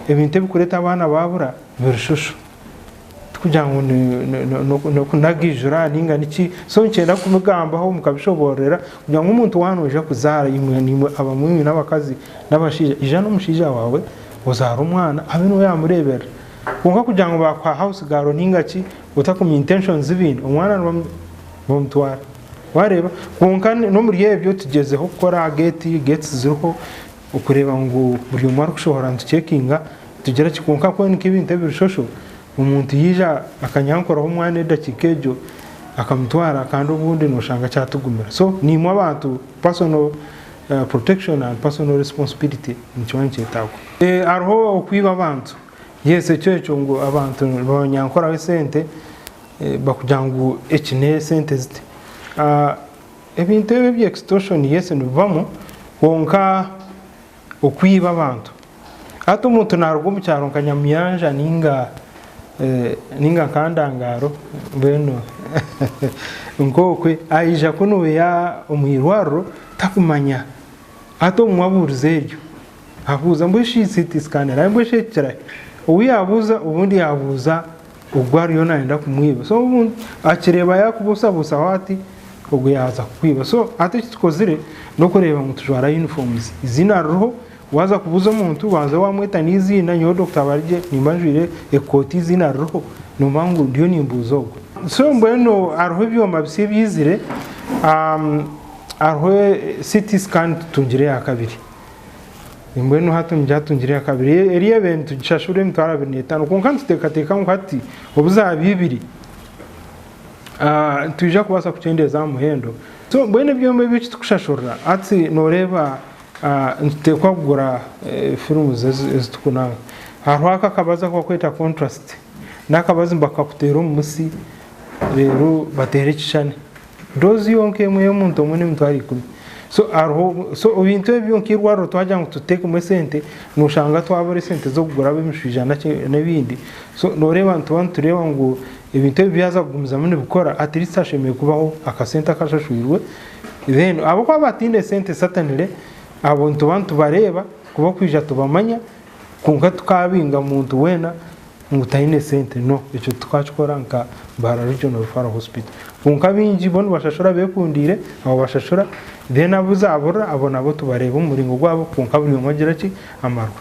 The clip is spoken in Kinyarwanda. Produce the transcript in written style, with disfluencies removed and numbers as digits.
ebintu bikureta abana babura birishusho kugira ngo no kunagijura ninga niki so ncyenda kumugambaho mukabishoborera kugira ngo umuntu wanuje kuzara imwe abamwe n'abakazi n'abashije ijana umushije wawe uzara umwana abe no yamurebera kunga kugira ngo bakwa house garo ninga ki utakumya intentions z'ibintu umwana bamutwara wareba kunga no muri yebyo tugezeho gukora gates ziriho ukureba ngo buri umara kushobora ntucekinga tugera kikunka ko n'ibintu birishosho umuntu yija akanyankoraho umwana edakikejo akamutwara kandi ubundi noshanga cyatugumira so ni mu abantu personal protection and personal responsibility nicyo tako arho okwiba abantu yese cyo ngo abantu banyankora sente bakujangu ekine sente zite ebintu bya extortion yese nuvamo konka okwiba abantu ato umuntu narugo mu cyaro kanyamyanja ninga kandangaro beno ngokwe aija kuno ya umwirwaro takumanya ato mwaburizeyo abuza mbwishi CT scanner mbwishi cyara uyabuza ubundi yabuza ugwari yo naenda kumwiba so umuntu akireba yakubusa wati ubwo yaza kwiba so ate kikozire no kureba mu tujwara uniforms izina roho waza kubuza umuntu waza wamweta n'izina nyo Dr. Barije nimbanjire ekoti izina roho no mangu ndio nimbuzo so mbeno arho byoma bise byizire arho CT scan tungire ya kabiri mbeno hato njatungire ya kabiri erya bentu gishashure mutwara 25 konkantu tekateka nkati obuza bibiri tuja kubasa kucendeza muhendo so mbene byombe bici tukushashura ati noreba ntekwa kugura filmu zitukuna harwaka kabaza kwa kweta contrast nakabaza mbakakutera umusi rero batere kishane dozi yonke mwe y'umuntu umwe mutwari kumi so arho so ubintu by'onkirwaro twaja ngo tuteke mu sente nushanga twabore sente zo kugura bimishijana n'ibindi so noreba tureba ngo ibintu byaza kugumiza muri bukora atirisa ashemeye kubaho akasenta kashashwirwe then abo kwa batinde sente satanire abontu bantu bareba kuba kwija tubamanya kunga tukabinga muntu wena ngutayine sente no icyo twakora nka Mbarara Regional Referral Hospital kunga bingi bono bashashura bekundire abo bashashura then abuzabura abona abo tubareba umuringo gwabo kunga buri umwe agira ki amarwa